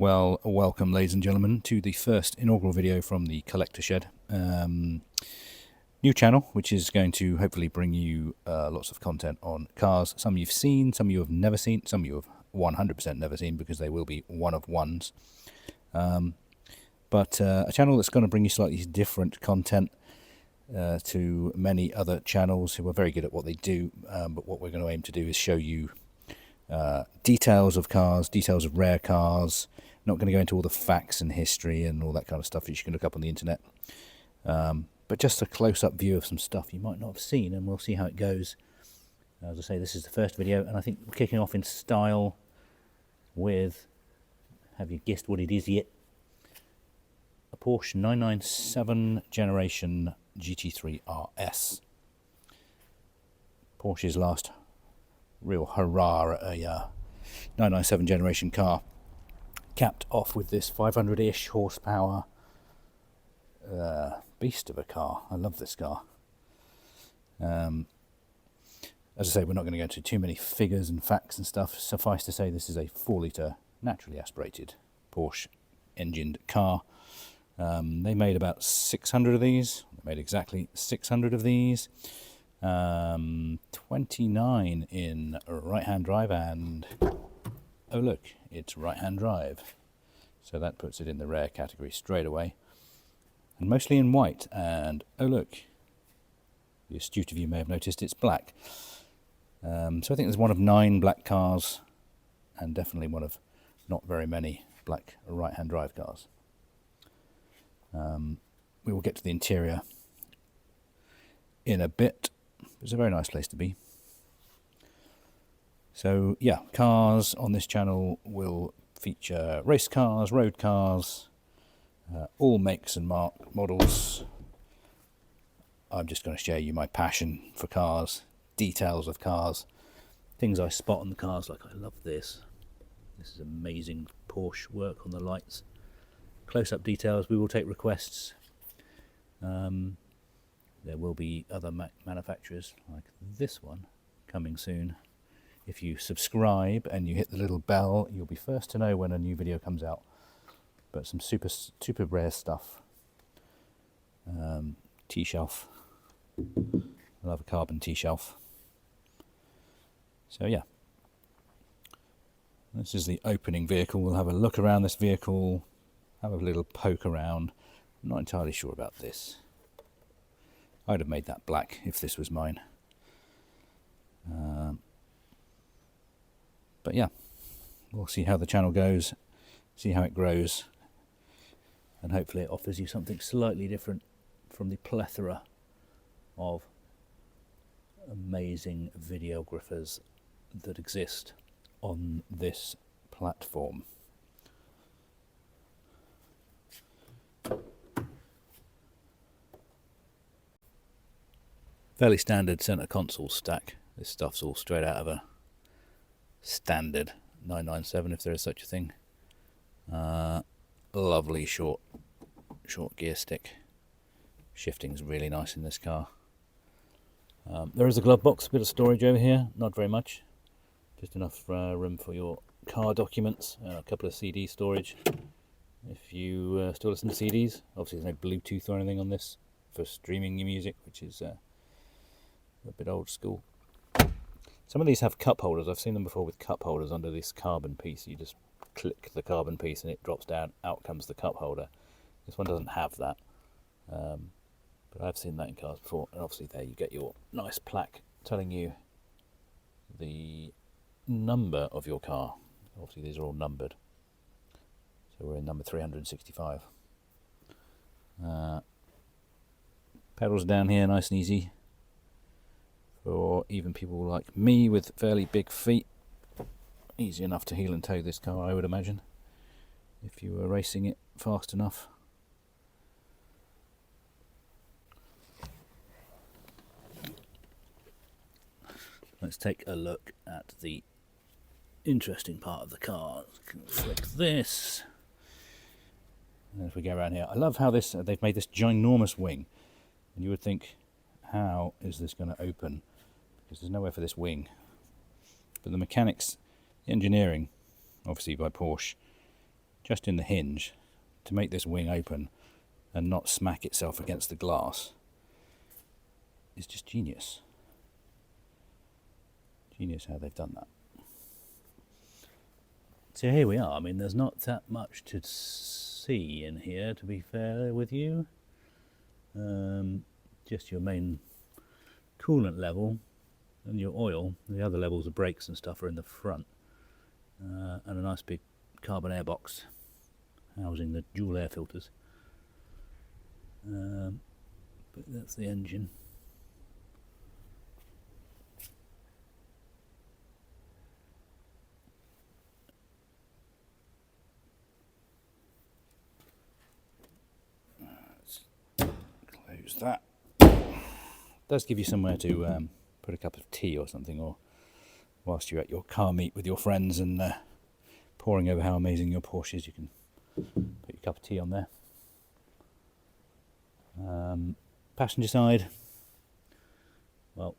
Well, welcome ladies and gentlemen to the first inaugural video from the Collector Shed. New channel, which is going to hopefully bring you lots of content on cars. Some you've seen, some you have never seen, some you have 100% never seen because they will be one of ones. But a channel that's going to bring you slightly different content to many other channels who are very good at what they do. But what we're going to aim to do is show you details of cars, details of rare cars. Not going to go into all the facts and history and all that kind of stuff that you can look up on the internet. But just a close-up view of some stuff you might not have seen, and we'll see how it goes. As I say, this is the first video, and I think we're kicking off in style with, have you guessed what it is yet? A Porsche 997 generation GT3RS. Porsche's last real hurrah at a 997 generation car, capped off with this 500-ish horsepower beast of a car. I love this car. As I say, we're not going to go into too many figures and facts and stuff. Suffice to say, this is a 4-litre naturally aspirated Porsche engined car. They made about 600 of these. They made exactly 600 of these. 29 in right-hand drive, and oh look, it's right-hand drive, so that puts it in the rare category straight away, and mostly in white. And oh look, the astute of you may have noticed it's black. So I think there's one of 9 black cars, and definitely one of not very many black right-hand drive cars. We will get to the interior in a bit. It's a very nice place to be. So yeah, cars on this channel will feature race cars, road cars, all makes and models. I'm just going to share you my passion for cars, details of cars, things I spot on the cars, like I love this. This is amazing Porsche work on the lights. Close-up details. We will take requests. There will be other manufacturers like this one coming soon. If you subscribe and you hit the little bell, you'll be first to know when a new video comes out. But some super rare stuff. T-shelf. I love a carbon T-shelf. So yeah, this is the opening vehicle. We'll have a look around this vehicle, have a little poke around. I'm not entirely sure about this. I'd have made that black if this was mine. But yeah, we'll see how the channel goes, see how it grows, and hopefully it offers you something slightly different from the plethora of amazing videographers that exist on this platform. Fairly standard centre console stack. This stuff's all straight out of a standard 997, if there is such a thing. Lovely short gear stick. Shifting's really nice in this car. There is a glove box, a bit of storage over here, not very much. Just enough room for your car documents, a couple of CD storage. If you still listen to CDs, obviously there's no Bluetooth or anything on this for streaming your music, which is a bit old school. Some of these have cup holders. I've seen them before with cup holders under this carbon piece. You just click the carbon piece and it drops down, out comes the cup holder. This one doesn't have that, but I've seen that in cars before. And obviously there you get your nice plaque telling you the number of your car. Obviously these are all numbered, so we're in number 365. Pedals down here, nice and easy for even people like me with fairly big feet. Easy enough to heel and toe this car, I would imagine, if you were racing it fast enough. Let's take a look at the interesting part of the car. Flick this. And if we go around here, I love how this they've made this ginormous wing. And you would think, how is this going to open? Because there's nowhere for this wing. But the mechanics, the engineering, obviously by Porsche, just in the hinge, to make this wing open and not smack itself against the glass is just genius. Genius how they've done that. So here we are. I mean, there's not that much to see in here, to be fair with you. Just your main coolant level and your oil. The other levels of brakes and stuff are in the front. And a nice big carbon air box housing the dual air filters. But that's the engine. Let's close that. Does give you somewhere to put a cup of tea or something, or whilst you're at your car meet with your friends and poring over how amazing your Porsche is, you can put your cup of tea on there. Passenger side, well,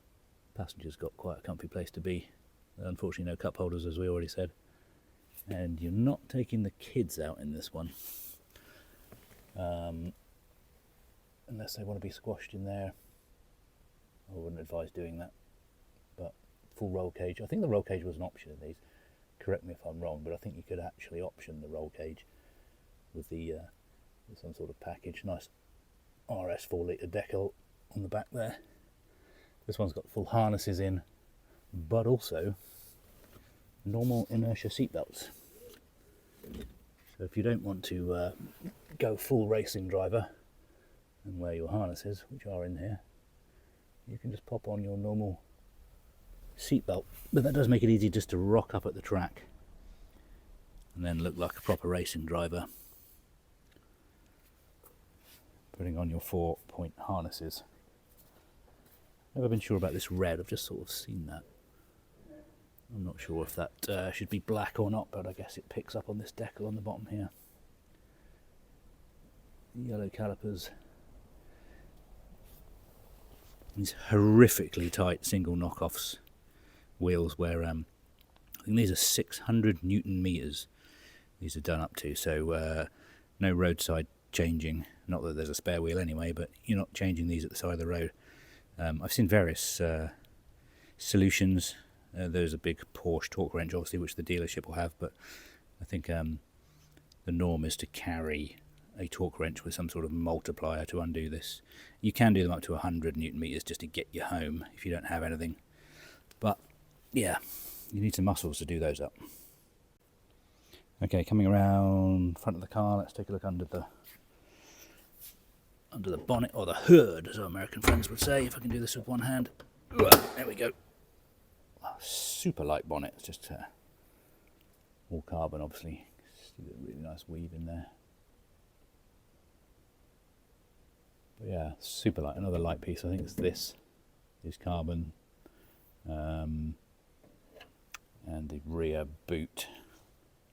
passengers got quite a comfy place to be. Unfortunately no cup holders, as we already said, and you're not taking the kids out in this one, unless they want to be squashed in there. I wouldn't advise doing that. But full roll cage, I think the roll cage was an option in these, correct me if I'm wrong, but I think you could actually option the roll cage with the with some sort of package. Nice RS 4 litre decal on the back there. This one's got full harnesses in, but also normal inertia seat belts. So if you don't want to go full racing driver and wear your harnesses, which are in here, you can just pop on your normal seat belt. But that does make it easy just to rock up at the track and then look like a proper racing driver, putting on your 4-point harnesses. Never been sure about this red, I've just sort of seen that. I'm not sure if that should be black or not, but I guess it picks up on this decal on the bottom here. Yellow calipers. These horrifically tight single knockoffs wheels where I think these are 600 Newton meters these are done up to, so no roadside changing. Not that there's a spare wheel anyway, but you're not changing these at the side of the road. I've seen various solutions. There's a big Porsche torque wrench, obviously, which the dealership will have, but I think the norm is to carry a torque wrench with some sort of multiplier to undo this. You can do them up to 100 Newton meters just to get you home if you don't have anything. But yeah, you need some muscles to do those up. Okay, coming around front of the car, let's take a look under the bonnet, or the hood, as our American friends would say, if I can do this with one hand. There we go. Super light bonnet, it's just all carbon, obviously. See the really nice weave in there. But yeah, super light. Another light piece, I think it's this, is carbon. And the rear boot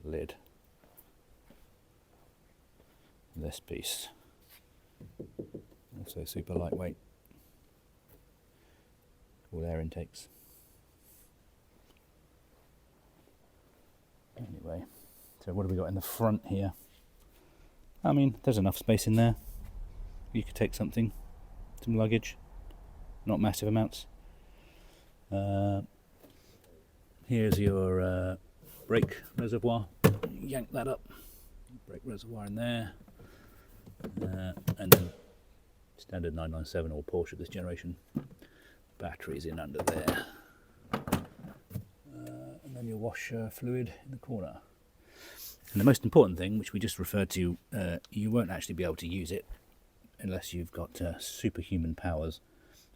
lid. This piece. Also super lightweight. All air intakes. Anyway, so what have we got in the front here? I mean, there's enough space in there. You could take something, some luggage, not massive amounts. Here's your brake reservoir. Yank that up. Brake reservoir in there. And then standard 997 or Porsche of this generation. Batteries in under there. And then your washer fluid in the corner. And the most important thing, which we just referred to, you won't actually be able to use it unless you've got superhuman powers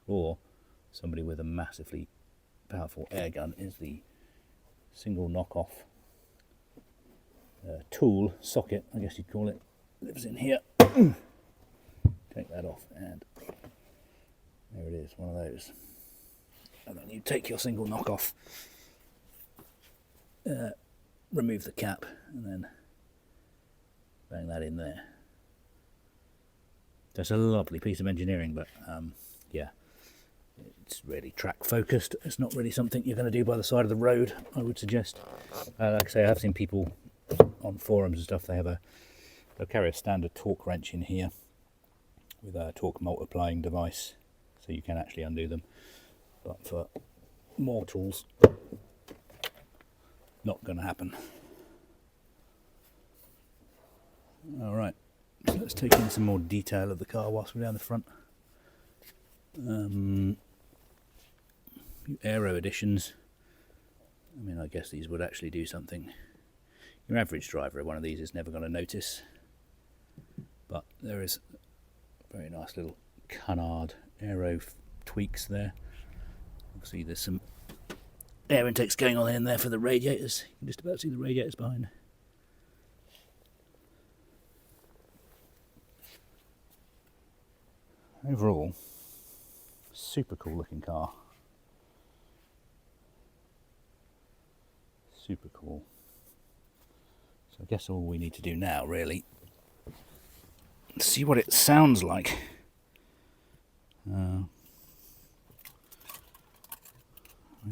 or somebody with a massively powerful air gun, is the single knockoff tool socket, I guess you'd call it. Lives in here. Take that off, and there it is, one of those. And then you take your single knockoff, remove the cap, and then bang that in there. That's a lovely piece of engineering, but yeah, it's really track focused. It's not really something you're going to do by the side of the road, I would suggest. Like I say, I have seen people on forums and stuff, they'll carry a standard torque wrench in here with a torque multiplying device, so you can actually undo them. But for mortals, not going to happen. Alright, so let's take in some more detail of the car whilst we're down the front. Aero additions. I mean, I guess these would actually do something. Your average driver of one of these is never going to notice, but there is a very nice little canard aero tweaks there. Obviously there's some air intakes going on in there for the radiators. You can just about see the radiators behind. Overall, super cool looking car. Super cool. So I guess all we need to do now really is see what it sounds like. I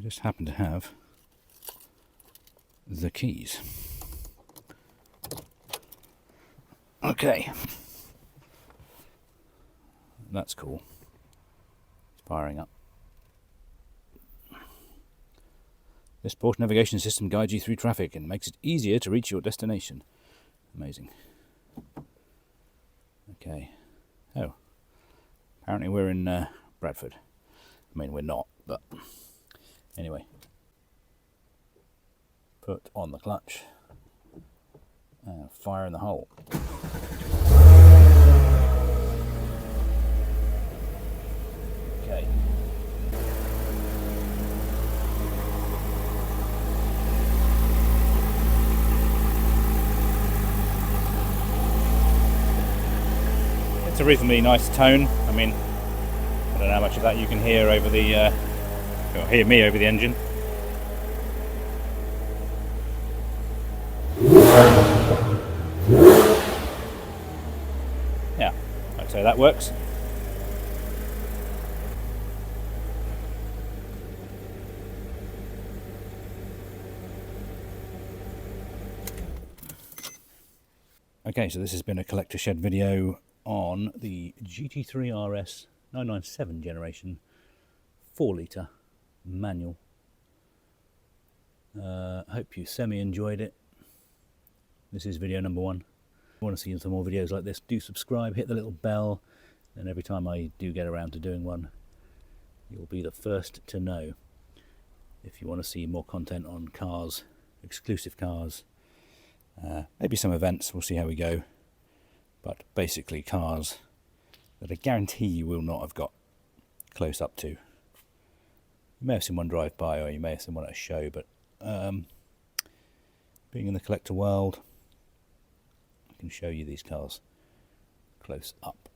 just happen to have the keys. Okay. That's cool. It's firing up. This Porsche navigation system guides you through traffic and makes it easier to reach your destination. Amazing. Okay. Oh. Apparently we're in Bradford. I mean, we're not, but anyway. Put on the clutch. And fire in the hole. Okay. It's a reasonably nice tone. I mean, I don't know how much of that you can hear over the, or hear me over the engine. Yeah, I'd say that works. Okay, so this has been a collector shed video on the GT3RS 997 generation 4-litre manual. Hope you semi-enjoyed it. This is video number 1. If you want to see some more videos like this, do subscribe, hit the little bell, and every time I do get around to doing one, you'll be the first to know. If you want to see more content on cars, exclusive cars, maybe some events, we'll see how we go. But basically cars that I guarantee you will not have got close up to. You may have seen one drive by, or you may have seen one at a show, but being in the collector world, I can show you these cars close up.